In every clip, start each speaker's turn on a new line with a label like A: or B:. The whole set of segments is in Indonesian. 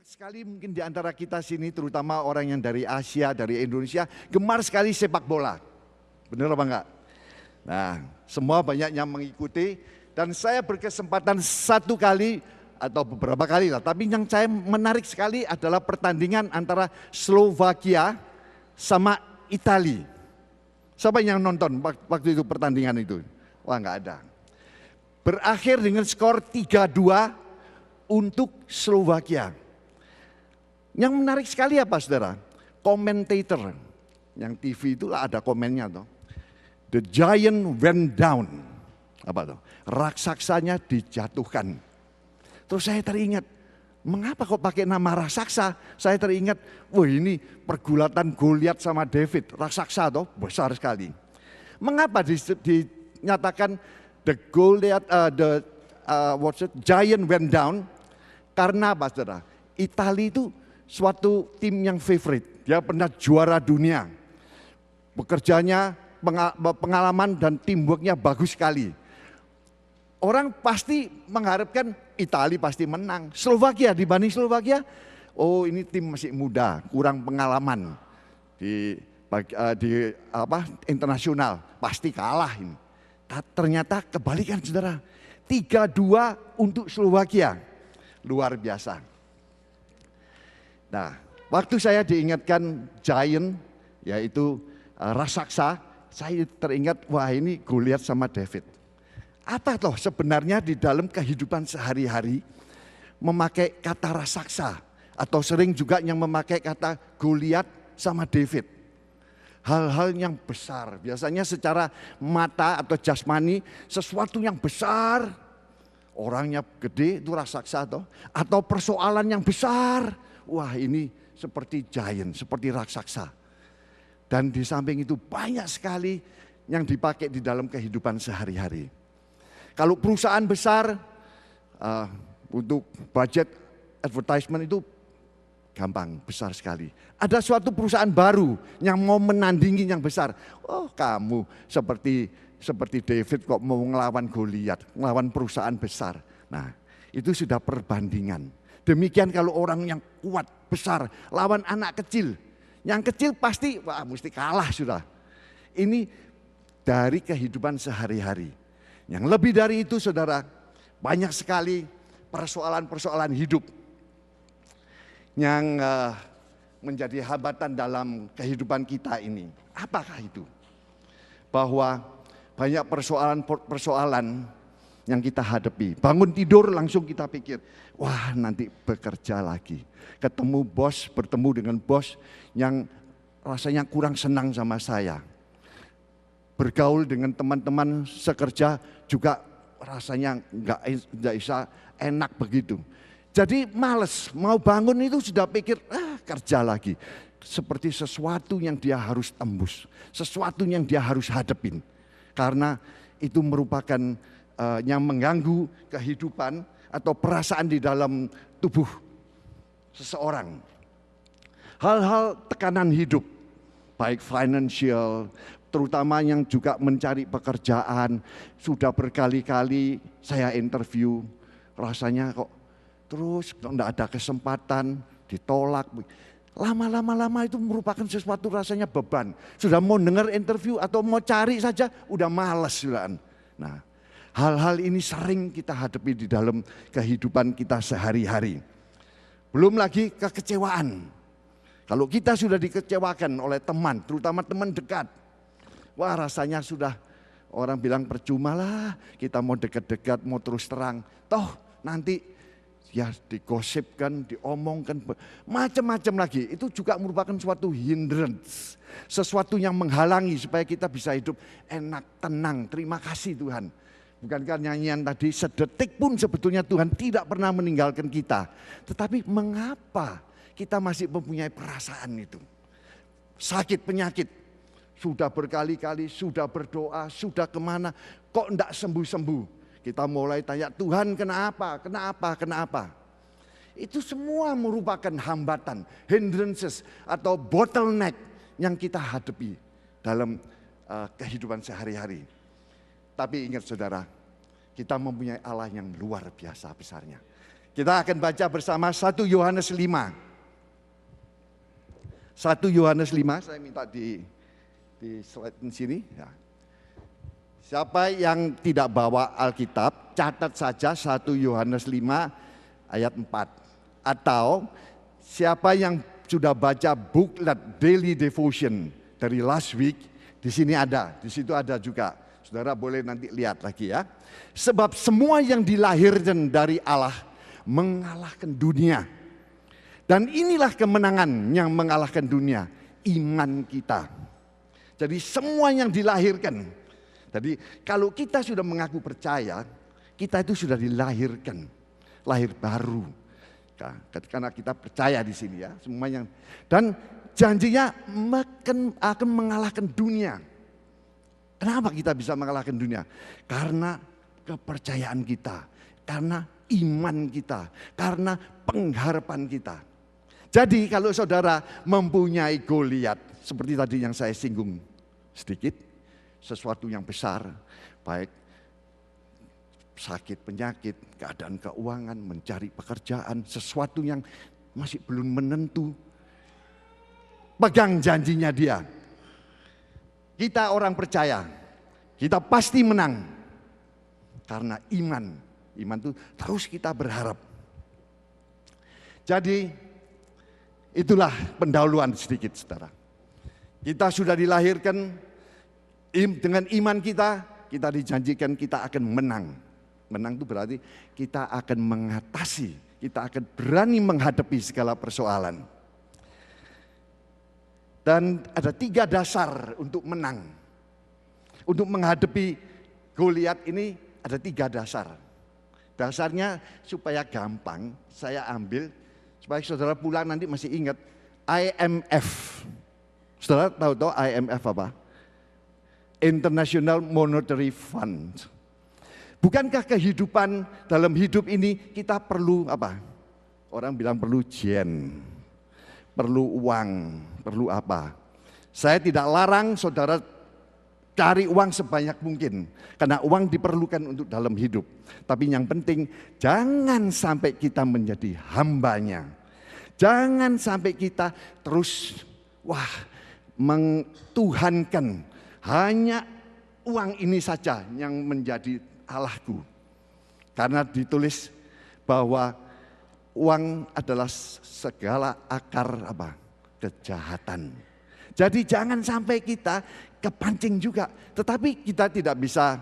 A: Banyak sekali mungkin di antara kita sini, terutama orang yang dari Asia, dari Indonesia, gemar sekali sepak bola. Benar apa enggak? Nah, semua banyak yang mengikuti dan saya berkesempatan satu kali atau beberapa kali lah. Tapi yang saya menarik sekali adalah pertandingan antara Slovakia sama Italia. Siapa yang nonton waktu itu pertandingan itu? Wah, enggak ada. Berakhir dengan skor 3-2 untuk Slovakia. Yang menarik sekali apa saudara? Komentator yang TV itu ada komennya tuh. The giant went down. Apa tuh? Raksaksanya dijatuhkan. Terus saya teringat, mengapa kok pakai nama raksasa? Saya teringat, wah ini pergulatan Goliat sama David. Raksasa tuh besar sekali. Mengapa dinyatakan the Goliath, giant went down? Karena apa saudara? Italia itu suatu tim yang favorite. Dia pernah juara dunia. Bekerjanya, pengalaman dan teamworknya bagus sekali. Orang pasti mengharapkan Italia pasti menang. Slovakia dibanding Slovakia, oh ini tim masih muda, kurang pengalaman di internasional, pasti kalah ini. Ternyata kebalikan saudara, 3-2 untuk Slovakia. Luar biasa. Nah, waktu saya diingatkan giant, yaitu raksasa, saya teringat, wah ini Goliat sama David. Apa toh sebenarnya di dalam kehidupan sehari-hari memakai kata raksasa, atau sering juga yang memakai kata Goliat sama David. Hal-hal yang besar, biasanya secara mata atau jasmani, sesuatu yang besar, orangnya gede itu raksasa atau persoalan yang besar. Wah ini seperti giant, seperti raksasa. Dan di samping itu banyak sekali yang dipakai di dalam kehidupan sehari-hari. Kalau perusahaan besar untuk budget advertisement itu gampang, besar sekali. Ada suatu perusahaan baru yang mau menandingi yang besar. Oh kamu seperti David kok mau ngelawan Goliat, ngelawan perusahaan besar. Nah itu sudah perbandingan. Demikian kalau orang yang kuat, besar, lawan anak kecil. Yang kecil pasti wah mesti kalah sudah. Ini dari kehidupan sehari-hari. Yang lebih dari itu saudara, banyak sekali persoalan-persoalan hidup yang menjadi hambatan dalam kehidupan kita ini. Apakah itu? Bahwa banyak persoalan yang kita hadapi. Bangun tidur langsung kita pikir, wah nanti bekerja lagi. Bertemu dengan bos yang rasanya kurang senang sama saya. Bergaul dengan teman-teman sekerja juga rasanya nggak bisa enak begitu. Jadi males, mau bangun itu sudah pikir, kerja lagi. Seperti sesuatu yang dia harus tembus, sesuatu yang dia harus hadapin. Karena itu merupakan yang mengganggu kehidupan atau perasaan di dalam tubuh seseorang. Hal-hal tekanan hidup, baik financial, terutama yang juga mencari pekerjaan. Sudah berkali-kali saya interview, rasanya kok terus tidak ada kesempatan, ditolak. Lama-lama itu merupakan sesuatu rasanya beban. Sudah mau dengar interview atau mau cari saja udah malas sudah. Nah, hal-hal ini sering kita hadapi di dalam kehidupan kita sehari-hari. Belum lagi kekecewaan. Kalau kita sudah dikecewakan oleh teman, terutama teman dekat. Wah rasanya sudah orang bilang percuma lah kita mau dekat-dekat, mau terus terang. Toh nanti ya digosipkan, diomongkan, macam-macam lagi. Itu juga merupakan suatu hindrance. Sesuatu yang menghalangi supaya kita bisa hidup enak, tenang. Terima kasih Tuhan. Bukankah nyanyian tadi, sedetik pun sebetulnya Tuhan tidak pernah meninggalkan kita. Tetapi mengapa kita masih mempunyai perasaan itu? Sakit penyakit, sudah berkali-kali, sudah berdoa, sudah kemana, kok enggak sembuh-sembuh. Kita mulai tanya, Tuhan kenapa? Itu semua merupakan hambatan, hindrances atau bottleneck yang kita hadapi dalam kehidupan sehari-hari. Tapi ingat saudara, kita mempunyai Allah yang luar biasa besarnya. Kita akan baca bersama 1 Yohanes 5. 1 Yohanes 5, saya minta di slide di sini. Ya. Siapa yang tidak bawa Alkitab, catat saja 1 Yohanes 5 ayat 4. Atau siapa yang sudah baca booklet Daily Devotion dari last week, di sini ada, di situ ada juga. Saudara boleh nanti lihat lagi ya. Sebab semua yang dilahirkan dari Allah mengalahkan dunia. Dan inilah kemenangan yang mengalahkan dunia, iman kita. Jadi semua yang dilahirkan. Jadi kalau kita sudah mengaku percaya, kita itu sudah dilahirkan, lahir baru. Karena kita percaya di sini ya, semuanya. Dan janjinya akan mengalahkan dunia. Kenapa kita bisa mengalahkan dunia? Karena kepercayaan kita, karena iman kita, karena pengharapan kita. Jadi kalau saudara mempunyai Goliat, seperti tadi yang saya singgung sedikit, sesuatu yang besar, baik sakit, penyakit, keadaan keuangan, mencari pekerjaan, sesuatu yang masih belum menentu. Pegang janjinya dia. Kita orang percaya, kita pasti menang. Karena iman itu terus kita berharap. Jadi itulah pendahuluan sedikit saudara. Kita sudah dilahirkan, dengan iman kita dijanjikan kita akan menang. Menang itu berarti kita akan mengatasi, kita akan berani menghadapi segala persoalan. Dan ada 3 dasar untuk menang. Untuk menghadapi Goliat ini ada 3 dasar. Dasarnya supaya gampang saya ambil, supaya saudara pulang nanti masih ingat IMF. Saudara tahu IMF apa? International Monetary Fund. Bukankah kehidupan dalam hidup ini kita perlu apa? Orang bilang perlu yen, perlu uang, perlu apa? Saya tidak larang saudara cari uang sebanyak mungkin, karena uang diperlukan untuk dalam hidup. Tapi yang penting jangan sampai kita menjadi hambanya. Jangan sampai kita terus mengtuhankan hanya uang ini saja yang menjadi Allahku. Karena ditulis bahwa uang adalah segala akar kejahatan. Jadi jangan sampai kita kepancing juga. Tetapi kita tidak bisa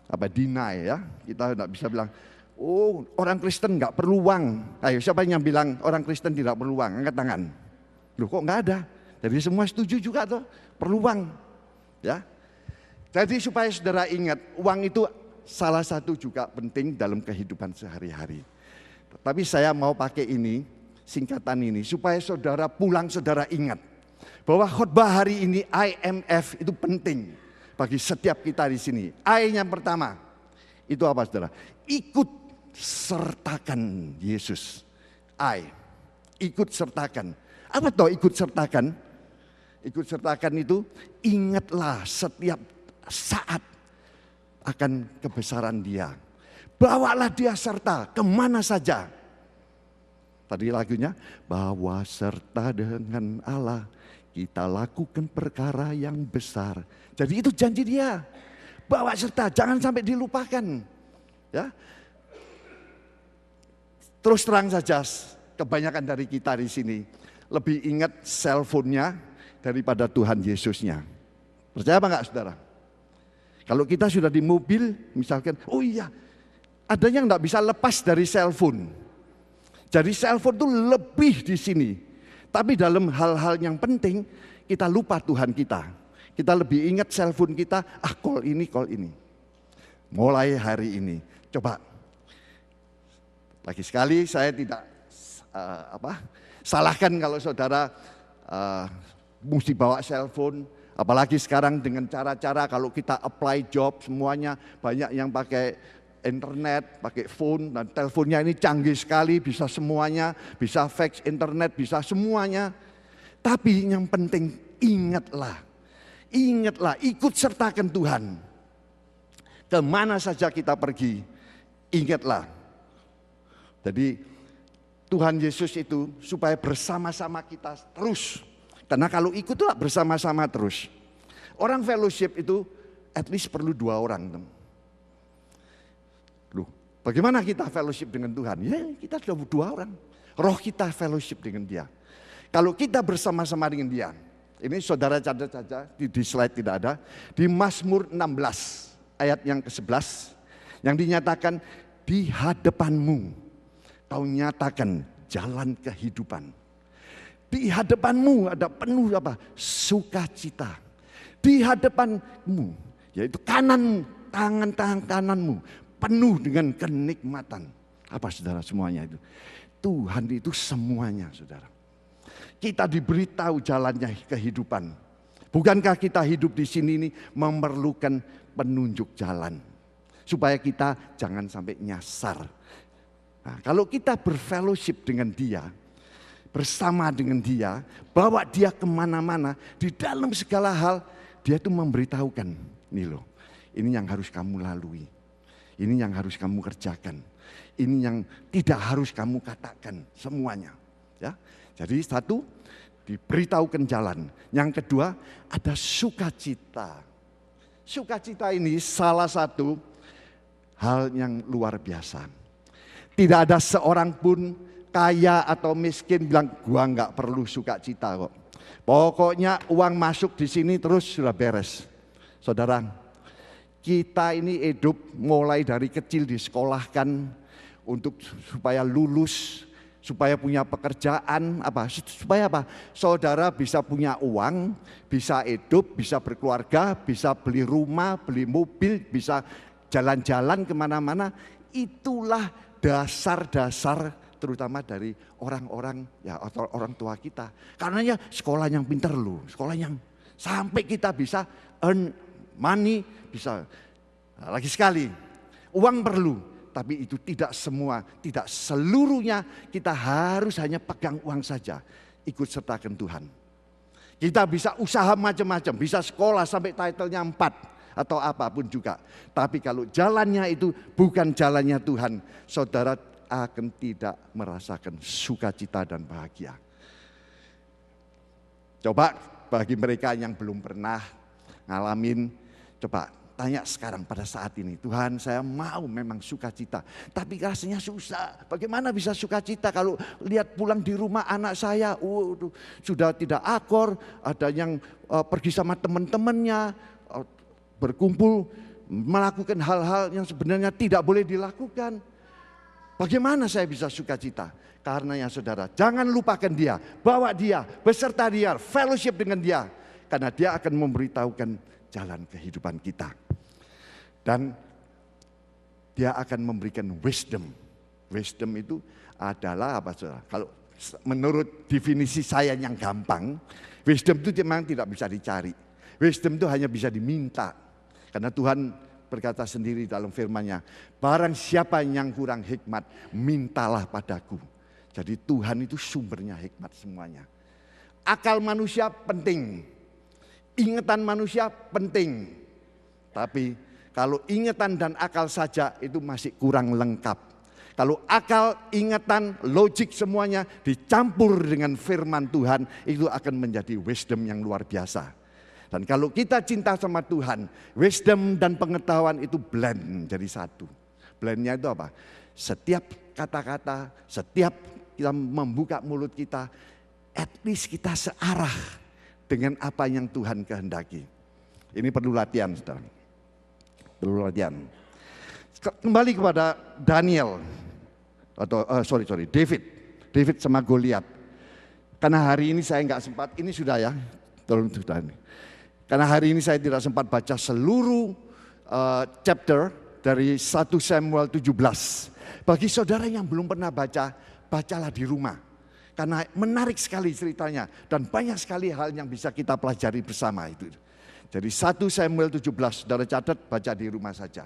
A: deny ya. Kita tidak bisa bilang, oh orang Kristen nggak perlu uang. Ayo siapa yang bilang orang Kristen tidak perlu uang? Angkat tangan. Loh kok nggak ada? Jadi semua setuju juga tuh perlu uang. Ya, jadi supaya saudara ingat, uang itu salah satu juga penting dalam kehidupan sehari-hari. Tapi saya mau pakai ini, singkatan ini, supaya saudara pulang saudara ingat bahwa khotbah hari ini IMF itu penting bagi setiap kita di sini. I yang pertama itu apa saudara? Ikut sertakan Yesus. Ikut sertakan. Apa toh ikut sertakan? Ikut sertakan itu ingatlah setiap saat akan kebesaran Dia. Bawalah Dia serta kemana saja. Tadi lagunya, bawa serta dengan Allah kita lakukan perkara yang besar. Jadi itu janji Dia. Bawa serta, jangan sampai dilupakan. Ya. Terus terang saja, kebanyakan dari kita di sini lebih ingat cellphone-nya daripada Tuhan Yesusnya. Percaya apa enggak saudara? Kalau kita sudah di mobil misalkan, oh iya ada yang enggak bisa lepas dari cellphone. Jadi cellphone itu lebih di sini. Tapi dalam hal-hal yang penting kita lupa Tuhan kita. Kita lebih ingat cellphone kita, call ini. Mulai hari ini, coba. Lagi sekali saya tidak salahkan kalau saudara mesti bawa cellphone, apalagi sekarang dengan cara-cara kalau kita apply job semuanya banyak yang pakai internet, pakai phone dan teleponnya ini canggih sekali, bisa semuanya, bisa fax internet, bisa semuanya. Tapi yang penting ingatlah, ikut sertakan Tuhan. Kemana saja kita pergi, ingatlah Jadi Tuhan Yesus itu supaya bersama-sama kita terus. Karena kalau ikutlah bersama-sama terus. Orang fellowship itu at least perlu 2 orang. Loh, bagaimana kita fellowship dengan Tuhan? Ya kita sudah 2 orang. Roh kita fellowship dengan Dia. Kalau kita bersama-sama dengan Dia. Ini saudara catat saja, di slide tidak ada. Di Mazmur 16 ayat yang ke-11. Yang dinyatakan di hadapanmu. Kau nyatakan jalan kehidupan. Di hadapanmu ada penuh sukacita. Di hadapanmu, yaitu tangan kananmu penuh dengan kenikmatan. Apa saudara semuanya itu? Tuhan itu semuanya saudara. Kita diberitahu jalannya kehidupan. Bukankah kita hidup di sini ini memerlukan penunjuk jalan. Supaya kita jangan sampai nyasar. Nah, kalau kita berfellowship dengan Dia, bersama dengan Dia, bawa Dia kemana-mana, di dalam segala hal, Dia itu memberitahukan, nih loh, ini yang harus kamu lalui, ini yang harus kamu kerjakan, ini yang tidak harus kamu katakan, semuanya. Ya, jadi satu, diberitahukan jalan. Yang kedua, ada sukacita. Sukacita ini salah satu hal yang luar biasa. Tidak ada seorang pun kaya atau miskin bilang gua nggak perlu sukacita kok. Pokoknya uang masuk di sini terus sudah beres. Saudara, kita ini hidup mulai dari kecil disekolahkan untuk supaya lulus, supaya punya pekerjaan, supaya saudara bisa punya uang, bisa hidup, bisa berkeluarga, bisa beli rumah, beli mobil, bisa jalan-jalan kemana-mana. Itulah dasar-dasar terutama dari orang-orang ya atau orang tua kita. Karena ya sekolah yang pintar loh, sekolah yang sampai kita bisa earn money, bisa. Nah, lagi sekali, uang perlu, tapi itu tidak semua, tidak seluruhnya kita harus hanya pegang uang saja, ikut sertakan Tuhan. Kita bisa usaha macam-macam, bisa sekolah sampai title-nya 4. Atau apapun juga. Tapi kalau jalannya itu bukan jalannya Tuhan, saudara akan tidak merasakan sukacita dan bahagia. Coba bagi mereka yang belum pernah ngalamin, coba tanya sekarang pada saat ini, Tuhan saya mau memang sukacita, tapi rasanya susah. Bagaimana bisa sukacita kalau lihat pulang di rumah anak saya, sudah tidak akur, ada yang pergi sama teman-temannya, berkumpul, melakukan hal-hal yang sebenarnya tidak boleh dilakukan. Bagaimana saya bisa sukacita? Karena ya saudara, jangan lupakan Dia, bawa Dia, beserta Dia, fellowship dengan Dia. Karena Dia akan memberitahukan jalan kehidupan kita. Dan Dia akan memberikan wisdom. Wisdom itu adalah apa saudara? Kalau menurut definisi saya yang gampang, wisdom itu memang tidak bisa dicari. Wisdom itu hanya bisa diminta. Karena Tuhan berkata sendiri dalam firman-Nya, barang siapa yang kurang hikmat, mintalah padaku. Jadi Tuhan itu sumbernya hikmat semuanya. Akal manusia penting, ingatan manusia penting. Tapi kalau ingatan dan akal saja itu masih kurang lengkap. Kalau akal, ingatan, logik semuanya dicampur dengan firman Tuhan, itu akan menjadi wisdom yang luar biasa. Dan kalau kita cinta sama Tuhan, wisdom dan pengetahuan itu blend jadi satu. Blendnya itu apa? Setiap kata-kata, setiap kita membuka mulut kita, at least kita searah dengan apa yang Tuhan kehendaki. Ini perlu latihan, saudara. Perlu latihan. Kembali kepada Daniel, atau David sama Goliat. Karena hari ini saya nggak sempat, ini sudah ya, tolong sudah ini. Karena hari ini saya tidak sempat baca seluruh chapter dari 1 Samuel 17. Bagi saudara yang belum pernah baca, bacalah di rumah. Karena menarik sekali ceritanya dan banyak sekali hal yang bisa kita pelajari bersama itu. Jadi 1 Samuel 17, saudara catat, baca di rumah saja.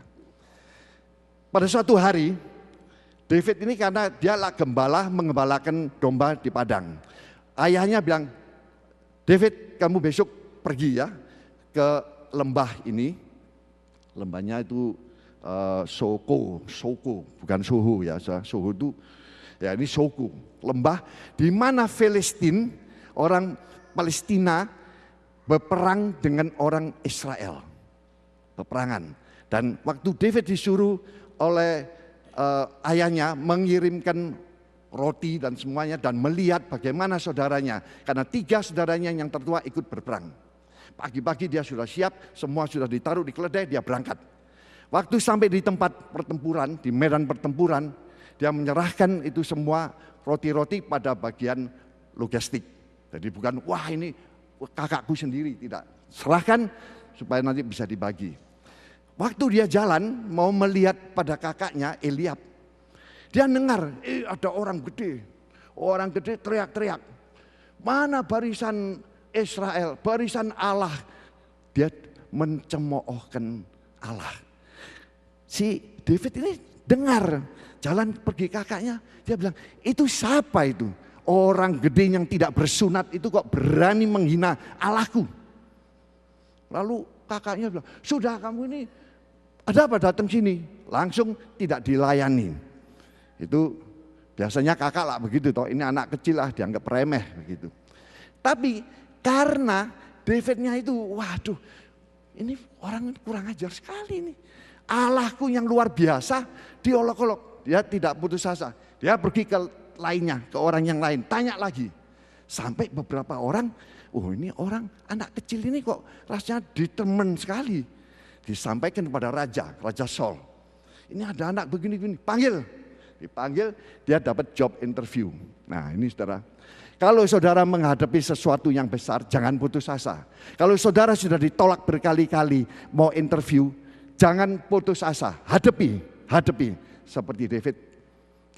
A: Pada suatu hari, David ini karena dia lah gembala mengembalakan domba di padang. Ayahnya bilang, David kamu besok pergi ya ke lembah ini. Lembahnya itu Soko, bukan Soho ya. Soho itu Ya, ini Soko, lembah di mana orang Palestina berperang dengan orang Israel. Peperangan. Dan waktu David disuruh oleh ayahnya mengirimkan roti dan semuanya dan melihat bagaimana saudaranya. Karena 3 saudaranya yang tertua ikut berperang. Pagi-pagi dia sudah siap, semua sudah ditaruh di keledai, dia berangkat. Waktu sampai di tempat pertempuran, di medan pertempuran, dia menyerahkan itu semua roti-roti pada bagian logistik. Jadi bukan, wah ini kakakku sendiri, tidak. Serahkan supaya nanti bisa dibagi. Waktu dia jalan mau melihat pada kakaknya Eliab, dia dengar ada orang gede teriak-teriak. Mana barisan Israel, barisan Allah. Dia mencemoohkan Allah. Si David ini dengar, jalan pergi kakaknya, dia bilang, itu siapa itu? Orang gede yang tidak bersunat itu kok berani menghina Allahku. Lalu kakaknya bilang, sudah kamu ini ada apa datang sini? Langsung tidak dilayani. Itu biasanya kakak lah begitu toh, ini anak kecil lah dianggap remeh begitu. Tapi karena Davidnya itu, waduh ini orang kurang ajar sekali nih. Allahku yang luar biasa diolok-olok, dia tidak putus asa. Dia pergi ke lainnya, ke orang yang lain, tanya lagi. Sampai beberapa orang, oh ini orang anak kecil ini kok rasanya determined sekali. Disampaikan kepada Raja Saul. Ini ada anak begini-begini, panggil. Dipanggil, dia dapat job interview. Nah ini saudara, kalau saudara menghadapi sesuatu yang besar, jangan putus asa. Kalau saudara sudah ditolak berkali-kali mau interview, jangan putus asa, hadapi. Seperti David,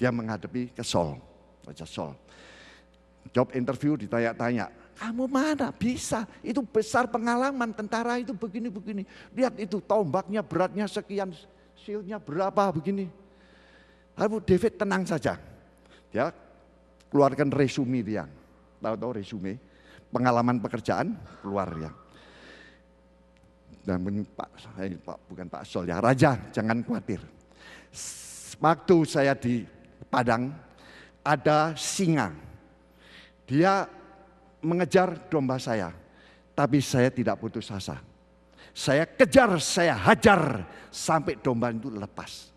A: dia menghadapi ke Saul, Raja Saul. Job interview ditanya-tanya, kamu mana bisa, itu besar pengalaman tentara itu begini-begini. Lihat itu tombaknya beratnya sekian, shieldnya berapa begini. Lalu David tenang saja, dia keluarkan resume dia, tahu resume, pengalaman pekerjaan keluar ya. Dan bukan Pak Saul ya, Raja jangan khawatir. Waktu saya di Padang ada singa, dia mengejar domba saya, tapi saya tidak putus asa. Saya kejar, saya hajar sampai domba itu lepas.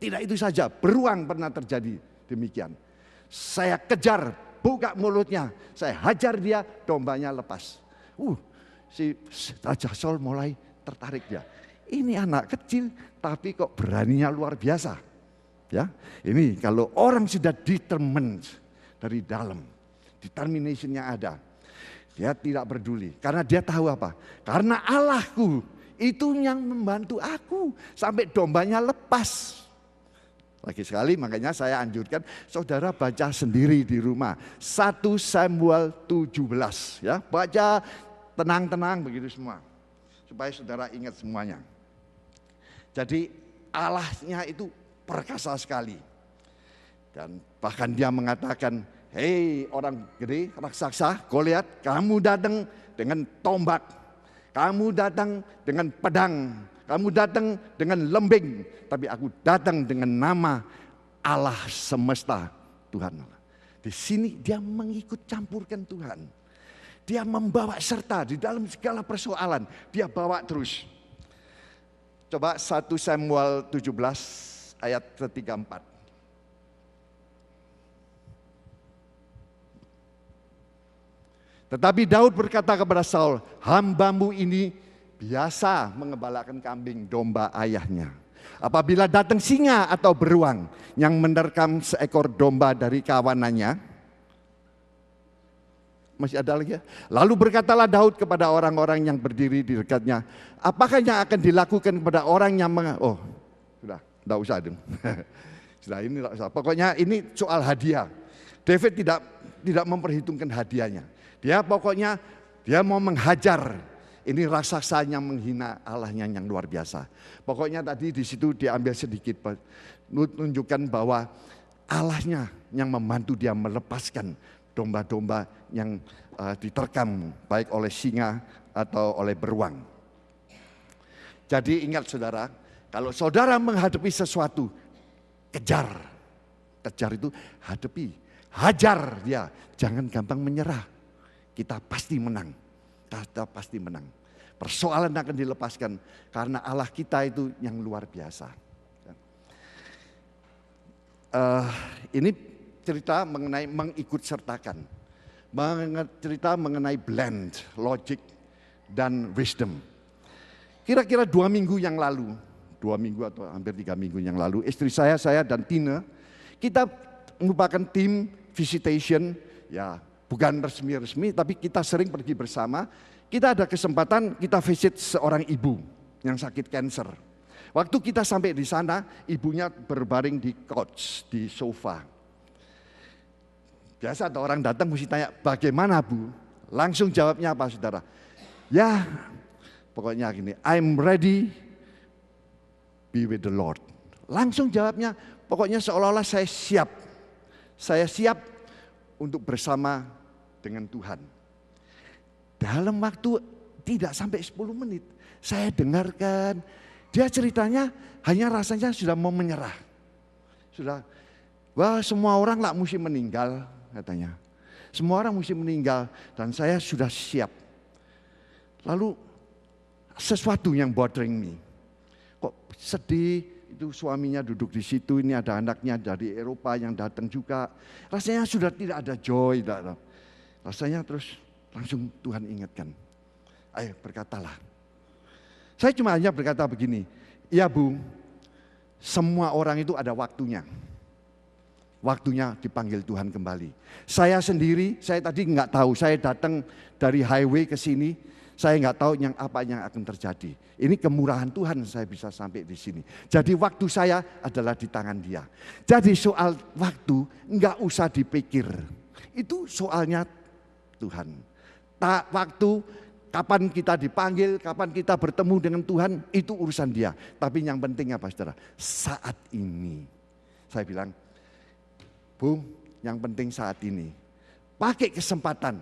A: Tidak itu saja, beruang pernah terjadi demikian. Saya kejar, buka mulutnya, saya hajar dia, dombanya lepas. Si Raja Saul mulai tertarik dia. Ini anak kecil, tapi kok beraninya luar biasa. Ya, ini kalau orang sudah determined dari dalam, determinationnya ada, dia tidak peduli. Karena dia tahu apa? Karena Allahku itu yang membantu aku sampai dombanya lepas. Lagi sekali makanya saya anjurkan saudara baca sendiri di rumah 1 Samuel 17 ya, baca tenang-tenang begitu semua supaya saudara ingat semuanya. Jadi Allahnya itu perkasa sekali. Dan bahkan dia mengatakan, hei orang gede, raksasa, Goliat, kamu datang dengan tombak, kamu datang dengan pedang, kamu datang dengan lembing, tapi aku datang dengan nama Allah semesta, Tuhan Allah. Di sini dia mengikut campurkan Tuhan. Dia membawa serta di dalam segala persoalan, dia bawa terus. Coba 1 Samuel 17 ayat ke-34. Tetapi Daud berkata kepada Saul, hambamu ini biasa mengembalakan kambing domba ayahnya. Apabila datang singa atau beruang yang menerkam seekor domba dari kawanannya, masih ada lagi ya? Lalu berkatalah Daud kepada orang-orang yang berdiri di dekatnya, apakah yang akan dilakukan kepada orang yang sudah, tidak usah dong. Sudah ini tidak usah. Pokoknya ini soal hadiah. David tidak memperhitungkan hadiahnya. Dia pokoknya dia mau menghajar. Ini raksasa yang menghina Allahnya yang luar biasa. Pokoknya tadi di situ diambil sedikit menunjukkan bahwa Allahnya yang membantu dia melepaskan domba-domba yang diterkam baik oleh singa atau oleh beruang. Jadi ingat saudara, kalau saudara menghadapi sesuatu, kejar. kejar itu hadapi, hajar dia, jangan gampang menyerah. Kita pasti menang, kita pasti menang. Persoalan akan dilepaskan karena Allah kita itu yang luar biasa. Ini cerita mengenai mengikut sertakan, cerita mengenai blend, logic dan wisdom. Kira-kira 2 minggu yang lalu, 2 minggu atau hampir 3 minggu yang lalu, istri saya dan Tina, kita merupakan tim visitation, ya bukan resmi-resmi, tapi kita sering pergi bersama. Kita ada kesempatan kita visit seorang ibu yang sakit kanker. Waktu kita sampai di sana, ibunya berbaring di couch, di sofa. Biasa ada orang datang mesti tanya, bagaimana Bu? Langsung jawabnya apa saudara? Ya, pokoknya gini, I'm ready be with the Lord. Langsung jawabnya, pokoknya seolah-olah saya siap. Saya siap untuk bersama dengan Tuhan. Dalam waktu tidak sampai 10 menit, saya dengarkan, dia ceritanya hanya rasanya sudah mau menyerah. Sudah, wah semua orang lah mesti meninggal katanya. Semua orang mesti meninggal dan saya sudah siap. Lalu sesuatu yang bothering me. Kok sedih, itu suaminya duduk di situ, ini ada anaknya dari Eropa yang datang juga. Rasanya sudah tidak ada joy. Rasanya terus langsung Tuhan ingatkan. Ayo berkatalah. Saya cuma hanya berkata begini, ya Bu, semua orang itu ada waktunya. Waktunya dipanggil Tuhan kembali. Saya sendiri, saya tadi nggak tahu, saya datang dari highway ke sini, saya nggak tahu apa yang akan terjadi. Ini kemurahan Tuhan saya bisa sampai di sini. Jadi waktu saya adalah di tangan Dia. Jadi soal waktu nggak usah dipikir. Itu soalnya Tuhan. Waktu kapan kita dipanggil, kapan kita bertemu dengan Tuhan, itu urusan Dia. Tapi yang penting apa saudara? Saat ini. Saya bilang, Bu, yang penting saat ini. Pakai kesempatan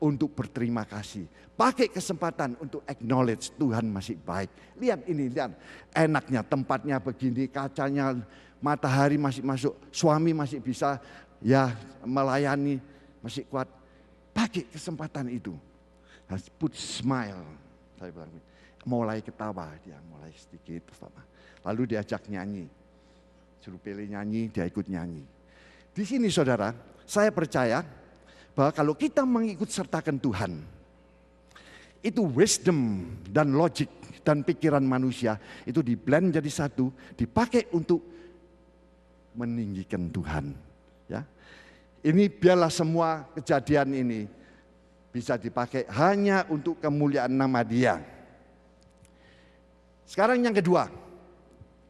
A: untuk berterima kasih. Pakai kesempatan untuk acknowledge Tuhan masih baik. Lihat ini, lihat. Enaknya tempatnya begini, kacanya, matahari masih masuk. Suami masih bisa ya melayani, masih kuat. Pakai kesempatan itu. Put smile. Saya bilang, mulai ketawa dia, mulai sedikit. Lalu diajak nyanyi. Suruh pilih nyanyi, dia ikut nyanyi. Di sini saudara, saya percaya bahwa kalau kita mengikut sertakan Tuhan, itu wisdom dan logic dan pikiran manusia itu di-blend jadi satu, dipakai untuk meninggikan Tuhan. Ya, ini biarlah semua kejadian ini bisa dipakai hanya untuk kemuliaan nama Dia. Sekarang yang kedua,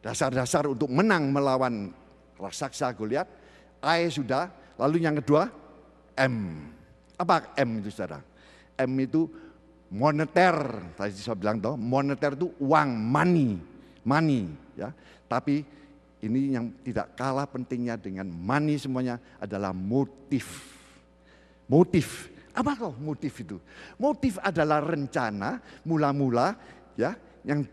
A: dasar-dasar untuk menang melawan raksasa Goliat. I sudah, lalu yang kedua M. Apa M itu saudara? M itu moneter. Tadi saya bilang toh, moneter itu uang, money, ya. Tapi ini yang tidak kalah pentingnya dengan money semuanya adalah motif. Motif. Apa kok motif itu? Motif adalah rencana mula-mula ya yang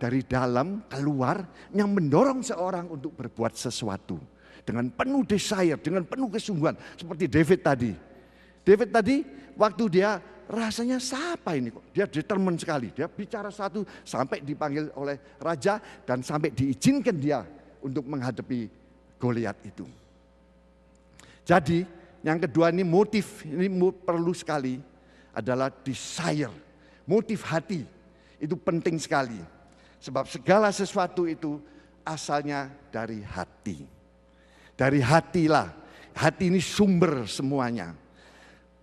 A: dari dalam keluar yang mendorong seorang untuk berbuat sesuatu. Dengan penuh desire, dengan penuh kesungguhan. Seperti David tadi. David tadi waktu dia rasanya siapa ini kok. Dia determined sekali. Dia bicara satu sampai dipanggil oleh raja. Dan sampai diizinkan dia untuk menghadapi Goliat itu. Jadi yang kedua ini motif. Ini perlu sekali adalah desire. Motif hati. Itu penting sekali. Sebab segala sesuatu itu asalnya dari hati. Dari hatilah, hati ini sumber semuanya.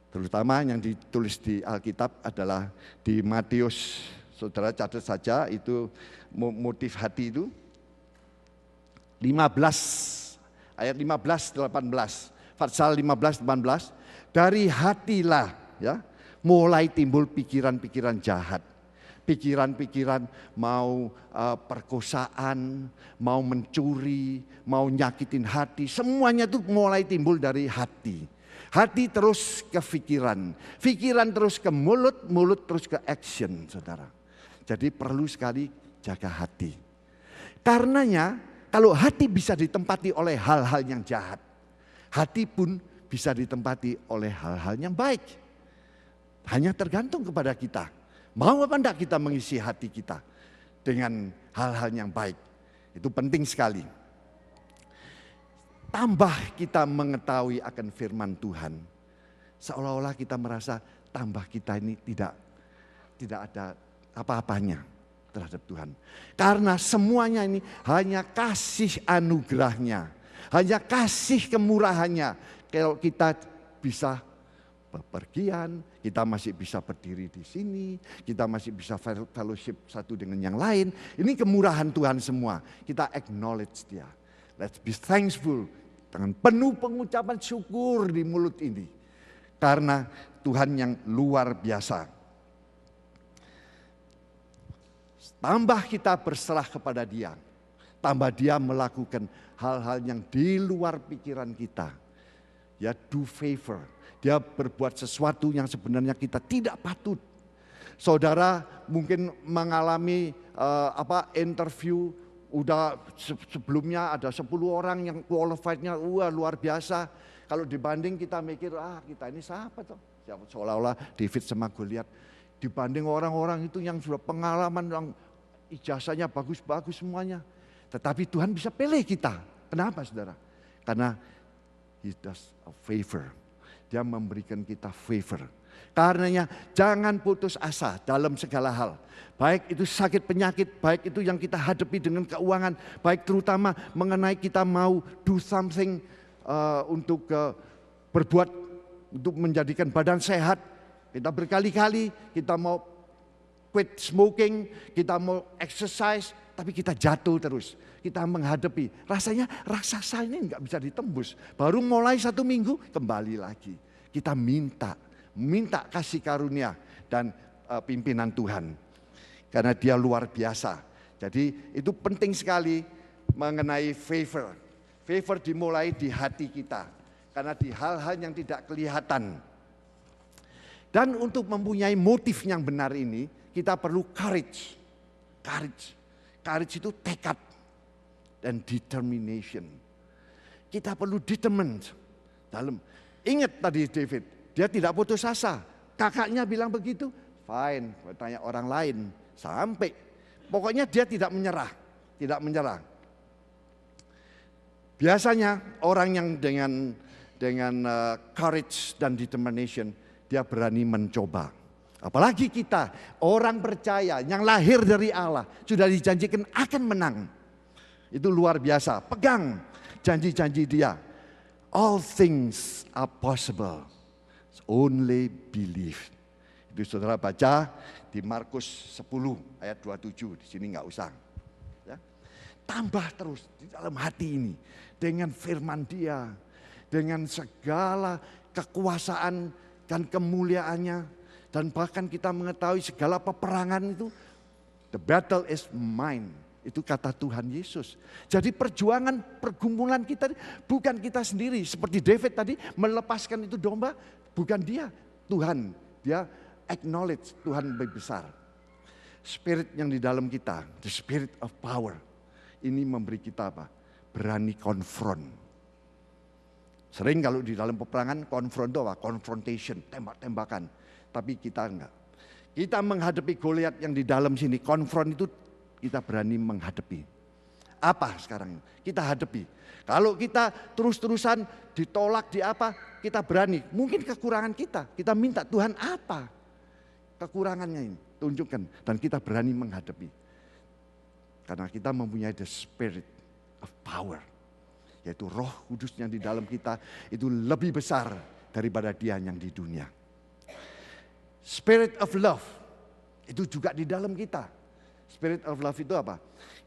A: Terutama yang ditulis di Alkitab adalah di Matius, saudara catat saja itu motif hati itu. 15, ayat 15, 18, Fatsal 15, 18. Dari hatilah ya mulai timbul pikiran-pikiran jahat. Pikiran-pikiran mau perkosaan, mau mencuri, mau nyakitin hati. Semuanya itu mulai timbul dari hati. Hati terus ke pikiran. Pikiran terus ke mulut, mulut terus ke action saudara. Jadi perlu sekali jaga hati. Karenanya kalau hati bisa ditempati oleh hal-hal yang jahat, hati pun bisa ditempati oleh hal-hal yang baik. Hanya tergantung kepada kita. Mau apa enggak kita mengisi hati kita dengan hal-hal yang baik. Itu penting sekali. Tambah kita mengetahui akan firman Tuhan, seolah-olah kita merasa tambah kita ini tidak ada apa-apanya terhadap Tuhan. Karena semuanya ini hanya kasih anugerahnya, hanya kasih kemurahannya. Kalau kita bisa bepergian, kita masih bisa berdiri di sini, kita masih bisa fellowship satu dengan yang lain. Ini kemurahan Tuhan semua. Kita acknowledge dia. Let's be thankful dengan penuh pengucapan syukur di mulut ini. Karena Tuhan yang luar biasa. Tambah kita berserah kepada dia. Tambah dia melakukan hal-hal yang di luar pikiran kita. Ya, do favor. Dia berbuat sesuatu yang sebenarnya kita tidak patut. Saudara mungkin mengalami interview, udah sebelumnya ada 10 orang yang qualified-nya luar biasa. Kalau dibanding kita mikir, kita ini siapa tuh? Seolah-olah David sama Goliat. Dibanding orang-orang itu yang sudah pengalaman, yang ijazahnya bagus-bagus semuanya. Tetapi Tuhan bisa pilih kita. Kenapa saudara? Karena He does a favor. Dia memberikan kita favor. Karenanya jangan putus asa dalam segala hal. Baik itu sakit penyakit, baik itu yang kita hadapi dengan keuangan, baik terutama mengenai kita mau do something untuk berbuat, untuk menjadikan badan sehat. Kita berkali-kali, kita mau quit smoking, kita mau exercise, tapi kita jatuh terus. Kita menghadapi, rasanya raksasa ini nggak bisa ditembus. Baru mulai 1 minggu, kembali lagi. Kita minta kasih karunia dan pimpinan Tuhan. Karena dia luar biasa. Jadi itu penting sekali mengenai favor. Favor dimulai di hati kita. Karena di hal-hal yang tidak kelihatan. Dan untuk mempunyai motif yang benar ini, kita perlu courage. Courage itu tekad dan determination. Kita perlu determined dalam. Ingat tadi David, dia tidak putus asa. Kakaknya bilang begitu, fine, tanya orang lain. Sampai, pokoknya dia tidak menyerah. Biasanya orang yang dengan courage dan determination, dia berani mencoba. Apalagi kita, orang percaya yang lahir dari Allah, sudah dijanjikan akan menang. Itu luar biasa, pegang janji-janji dia. All things are possible, only believe. Itu saudara baca di Markus 10 ayat 27, di sini nggak usah. Ya. Tambah terus di dalam hati ini, dengan firman dia, dengan segala kekuasaan dan kemuliaannya, dan bahkan kita mengetahui segala peperangan itu, the battle is mine. Itu kata Tuhan Yesus. Jadi pergumulan kita bukan kita sendiri. Seperti David tadi melepaskan itu domba, bukan dia. Tuhan, dia acknowledge Tuhan lebih besar. Spirit yang di dalam kita, the spirit of power. Ini memberi kita apa? Berani konfront. Sering kalau di dalam peperangan konfront itu apa? Confrontation, tembak-tembakan. Tapi kita enggak. Kita menghadapi Goliat yang di dalam sini, konfront itu kita berani menghadapi. Apa sekarang kita hadapi? Kalau kita terus-terusan ditolak di apa, kita berani. Mungkin kekurangan kita minta Tuhan apa? Kekurangannya ini, tunjukkan. Dan kita berani menghadapi. Karena kita mempunyai the spirit of power. Yaitu Roh Kudus yang di dalam kita itu lebih besar daripada dia yang di dunia. Spirit of love itu juga di dalam kita. Spirit of love itu apa?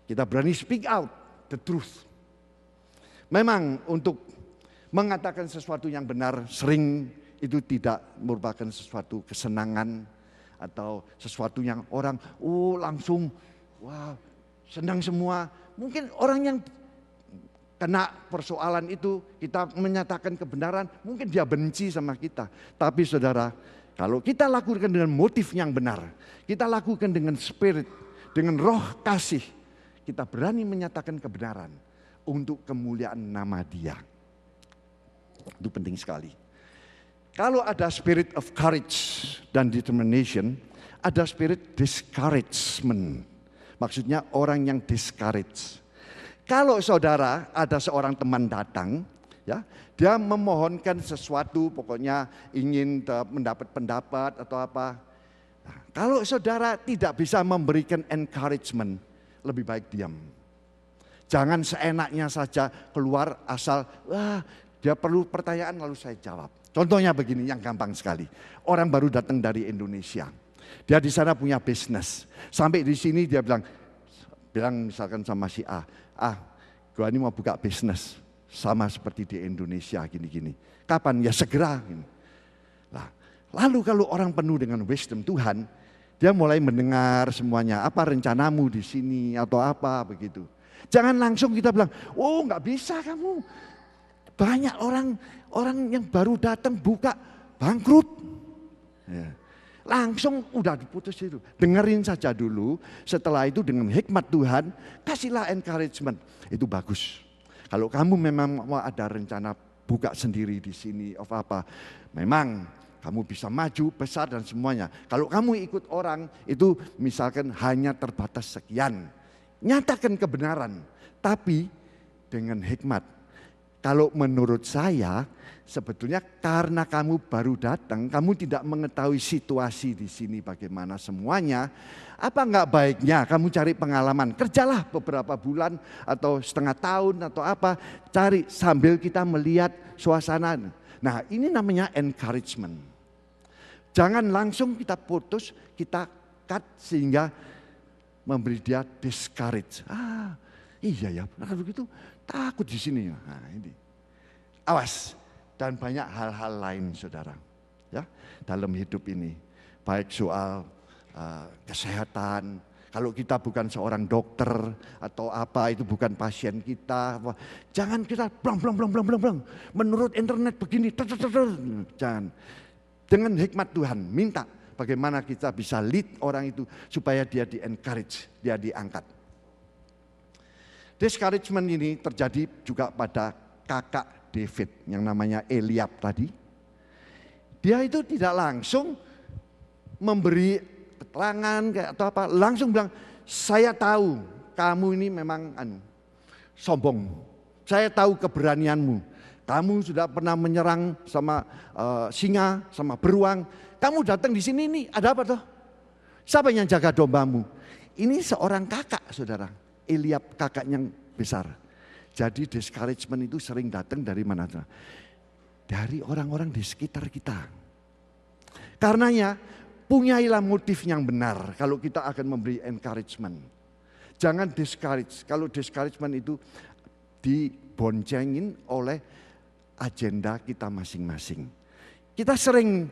A: Kita berani speak out the truth. Memang untuk mengatakan sesuatu yang benar sering itu tidak merupakan sesuatu kesenangan atau sesuatu yang orang langsung senang semua. Mungkin orang yang kena persoalan itu kita menyatakan kebenaran, mungkin dia benci sama kita. Tapi saudara, kalau kita lakukan dengan motif yang benar, kita lakukan dengan spirit, dengan roh kasih, kita berani menyatakan kebenaran. untuk kemuliaan nama Dia. Itu penting sekali. Kalau ada spirit of courage dan determination, ada spirit discouragement. Maksudnya orang yang discourage. Kalau saudara ada seorang teman datang, ya, dia memohonkan sesuatu, pokoknya ingin mendapat pendapat atau apa. Nah, kalau saudara tidak bisa memberikan encouragement, lebih baik diam. Jangan seenaknya saja keluar asal, wah dia perlu pertanyaan lalu saya jawab. Contohnya begini yang gampang sekali. Orang baru datang dari Indonesia. Dia di sana punya bisnis. Sampai di sini dia bilang misalkan sama si A, gua ini mau buka bisnis sama seperti di Indonesia gini-gini. Kapan? Ya segera. Nah, lalu kalau orang penuh dengan wisdom Tuhan, dia mulai mendengar semuanya. Apa rencanamu di sini atau apa begitu. Jangan langsung kita bilang, oh nggak bisa kamu. Banyak orang yang baru datang buka bangkrut. Ya. Langsung udah diputus itu. Dengerin saja dulu. Setelah itu dengan hikmat Tuhan, kasihlah encouragement. Itu bagus. Kalau kamu memang mau ada rencana buka sendiri di sini apa, memang kamu bisa maju, besar dan semuanya. Kalau kamu ikut orang itu misalkan hanya terbatas sekian. Nyatakan kebenaran, tapi dengan hikmat. Kalau menurut saya, sebetulnya karena kamu baru datang, kamu tidak mengetahui situasi di sini bagaimana semuanya. Apa enggak baiknya kamu cari pengalaman, kerjalah beberapa bulan atau setengah tahun atau apa, cari sambil kita melihat suasana. Nah ini namanya encouragement. Jangan langsung kita putus, kita cut sehingga memberi dia discourage. Iya ya, kalau begitu takut di sini. Nah, ini. Awas, dan banyak hal-hal lain saudara. Ya, dalam hidup ini, baik soal kesehatan. Kalau kita bukan seorang dokter atau apa, itu bukan pasien kita. Jangan kita blang. Menurut internet begini, jangan. Dengan hikmat Tuhan, minta bagaimana kita bisa lead orang itu supaya dia di-encourage, dia diangkat. Discouragement ini terjadi juga pada kakak David yang namanya Eliab tadi. Dia itu tidak langsung memberi keterangan kayak atau apa, langsung bilang, saya tahu kamu ini memang sombong. Saya tahu keberanianmu. Kamu sudah pernah menyerang sama singa, sama beruang. Kamu datang di sini ini ada apa toh? Siapa yang jaga dombamu? Ini seorang kakak saudara. Eliab kakak yang besar. Jadi discouragement itu sering datang dari mana? Dari orang-orang di sekitar kita. Karenanya punyailah motif yang benar kalau kita akan memberi encouragement. Jangan discourage. Kalau discouragement itu diboncengin oleh agenda kita masing-masing. Kita sering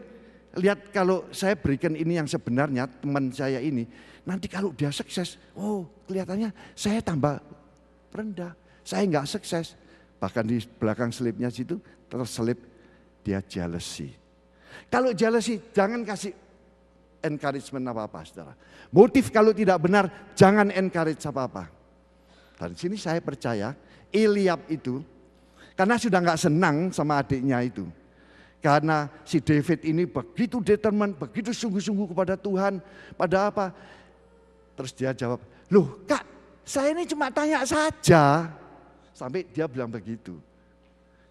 A: lihat kalau saya berikan ini yang sebenarnya teman saya ini. Nanti kalau dia sukses, oh kelihatannya saya tambah rendah, saya enggak sukses. Bahkan di belakang selipnya situ terselip dia jealousy. Kalau jealousy jangan kasih encouragement apa-apa saudara. Motif kalau tidak benar jangan encourage apa-apa. Dan sini saya percaya Eliab itu karena sudah enggak senang sama adiknya itu. Karena si David ini begitu determined, begitu sungguh-sungguh kepada Tuhan, pada apa? Terus dia jawab, loh kak saya ini cuma tanya saja. Sampai dia bilang begitu.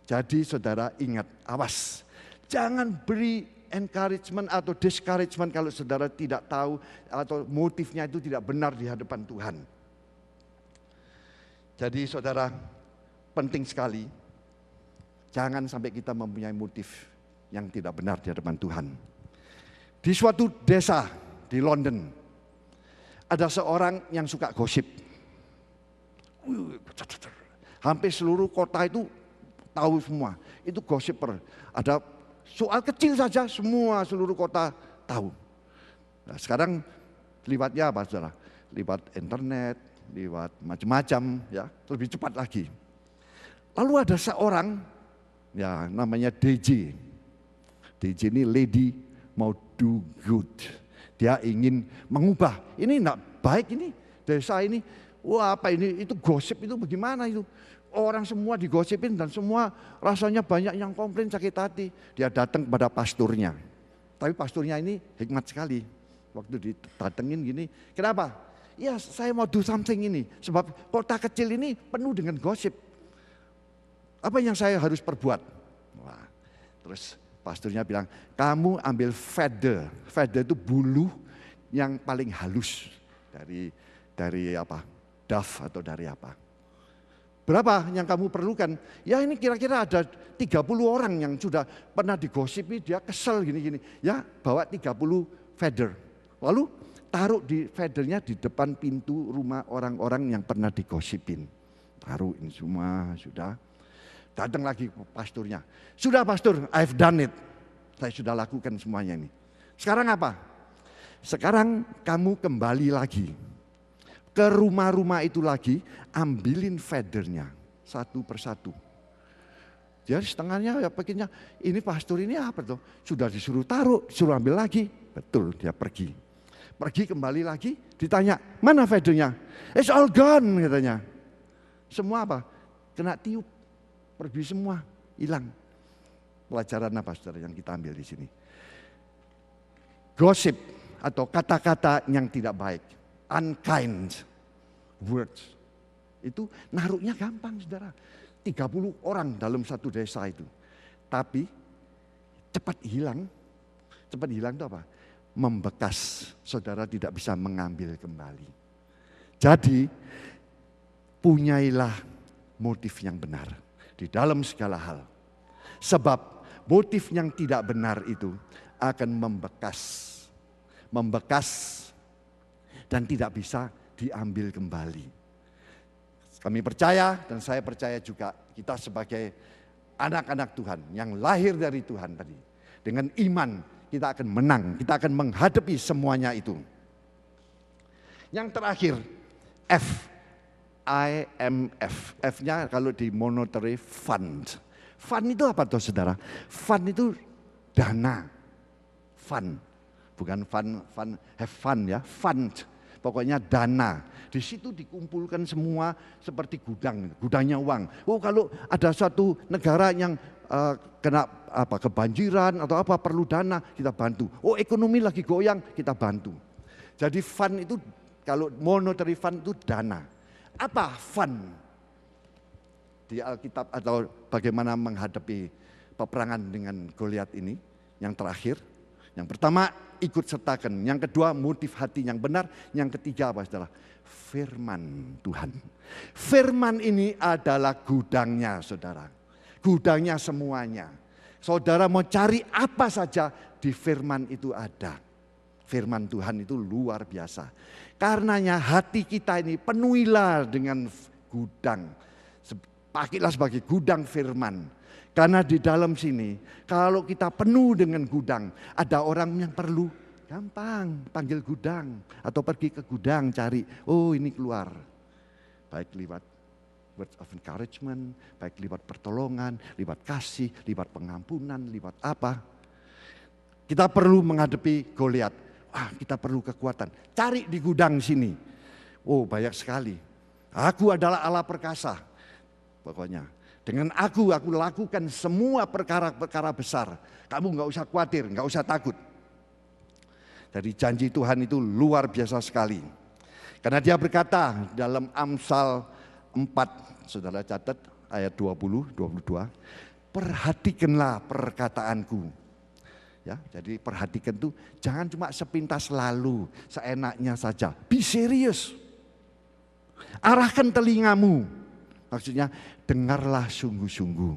A: Jadi saudara ingat, awas. Jangan beri encouragement atau discouragement kalau saudara tidak tahu atau motifnya itu tidak benar di hadapan Tuhan. Jadi saudara penting sekali. Jangan sampai kita mempunyai motif yang tidak benar di hadapan Tuhan. Di suatu desa di London. Ada seorang yang suka gosip. Hampir seluruh kota itu tahu semua. Itu gosiper. Ada soal kecil saja semua seluruh kota tahu. Nah, sekarang lewatnya apa saudara? Lewat internet, lewat macam-macam ya, lebih cepat lagi. Lalu ada seorang ya namanya DJ. DJ ini lady mau do good. Dia ingin mengubah. Ini enggak baik ini desa ini. Wah apa ini? Itu gosip itu bagaimana itu? orang semua digosipin dan semua rasanya banyak yang komplain sakit hati. Dia datang kepada pasturnya. Tapi pasturnya ini hikmat sekali. Waktu didatengin gini, kenapa? Ya saya mau do something ini. Sebab kota kecil ini penuh dengan gosip. Apa yang saya harus perbuat? Wah, terus pasturnya bilang, kamu ambil feather. Feather itu bulu yang paling halus dari apa? Dove atau dari apa? Berapa yang kamu perlukan? Ya ini kira-kira ada 30 orang yang sudah pernah digosipi, dia kesel gini-gini. Ya bawa 30 feather. Lalu taruh di feathernya di depan pintu rumah orang-orang yang pernah digosipin. Taruh ini semua sudah. Datang lagi pasturnya. Sudah pastor, I've done it. Saya sudah lakukan semuanya ini. Sekarang apa? Sekarang kamu kembali lagi ke rumah-rumah itu lagi, ambilin feathernya satu persatu. Jadi setengahnya ya pikirnya, ini pastor ini apa tuh? Sudah disuruh taruh, disuruh ambil lagi. Betul, dia pergi. Pergi kembali lagi, ditanya, mana feathernya? It's all gone katanya. Semua apa? Kena tiup, pergi semua, hilang. Pelajaran apa saudara yang kita ambil di sini? Gosip atau kata-kata yang tidak baik. Unkind words. Itu naruhnya gampang saudara. 30 orang dalam satu desa itu. Tapi cepat hilang. Cepat hilang itu apa? Membekas. Saudara tidak bisa mengambil kembali. Jadi punyailah motif yang benar. Di dalam segala hal. Sebab motif yang tidak benar itu akan membekas. Membekas dan tidak bisa diambil kembali. Kami percaya dan saya percaya juga kita sebagai anak-anak Tuhan yang lahir dari Tuhan tadi. Dengan iman kita akan menang, kita akan menghadapi semuanya itu. Yang terakhir, F, IMF. F-nya kalau di monetary fund. Fund itu apa tuh saudara? Fund itu dana. Fund. Bukan fun, have fun ya, fund. Pokoknya dana. Di situ dikumpulkan semua seperti gudangnya uang. Oh kalau ada suatu negara yang kena kebanjiran atau apa perlu dana, kita bantu. Oh ekonomi lagi goyang, kita bantu. Jadi fund itu kalau monetary fund itu dana. Apa fund? Di Alkitab atau bagaimana menghadapi peperangan dengan Goliat ini? Yang terakhir, yang pertama ikut sertakan, yang kedua motif hati yang benar, yang ketiga apa saudara? Firman Tuhan. Firman ini adalah gudangnya saudara. Gudangnya semuanya. Saudara mau cari apa saja di firman itu ada. Firman Tuhan itu luar biasa. Karenanya hati kita ini penuhilah dengan gudang. Pakailah sebagai gudang firman. Karena di dalam sini, kalau kita penuh dengan gudang, ada orang yang perlu, gampang panggil gudang. Atau pergi ke gudang cari, oh ini keluar. Baik lewat words of encouragement, baik lewat pertolongan, lewat kasih, lewat pengampunan, lewat apa. Kita perlu menghadapi Goliat. Kita perlu kekuatan. Cari di gudang sini. Oh banyak sekali. Aku adalah Allah perkasa. Pokoknya. Dengan aku lakukan semua perkara-perkara besar. Kamu gak usah khawatir, gak usah takut. Jadi janji Tuhan itu luar biasa sekali. Karena dia berkata dalam Amsal 4, saudara catat ayat 20, 22. Perhatikanlah perkataanku. Ya, jadi perhatikan tuh jangan cuma sepintas lalu, seenaknya saja. Be serious. Arahkan telingamu. Maksudnya dengarlah sungguh-sungguh.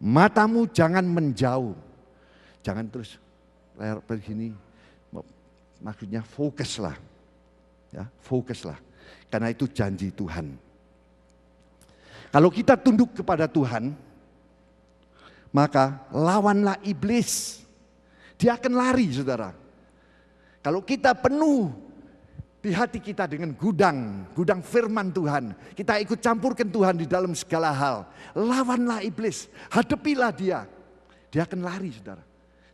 A: Matamu jangan menjauh. Jangan terus begini. Maksudnya fokuslah. Ya, fokuslah. Karena itu janji Tuhan. Kalau kita tunduk kepada Tuhan, maka lawanlah iblis. Dia akan lari saudara. Kalau kita penuh di hati kita dengan gudang firman Tuhan. Kita ikut campurkan Tuhan di dalam segala hal. Lawanlah iblis, hadapilah dia. Dia akan lari saudara.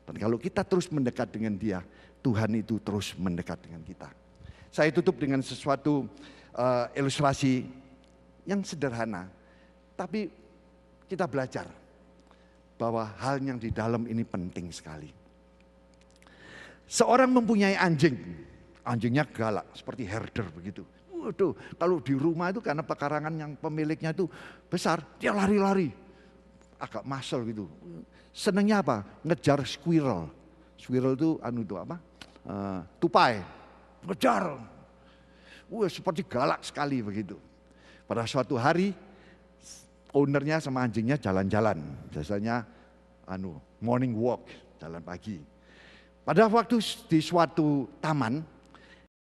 A: Dan kalau kita terus mendekat dengan dia, Tuhan itu terus mendekat dengan kita. Saya tutup dengan sesuatu ilustrasi yang sederhana. Tapi kita belajar bahwa hal yang di dalam ini penting sekali. Seorang mempunyai anjing, anjingnya galak seperti herder begitu. Waduh, kalau di rumah itu karena pekarangan yang pemiliknya itu besar, dia lari-lari, agak muscle gitu. Senangnya apa? Ngejar squirrel. Squirrel itu tupai, ngejar. Wah, seperti galak sekali begitu. Pada suatu hari ownernya sama anjingnya jalan-jalan, biasanya morning walk, jalan pagi. Pada waktu di suatu taman,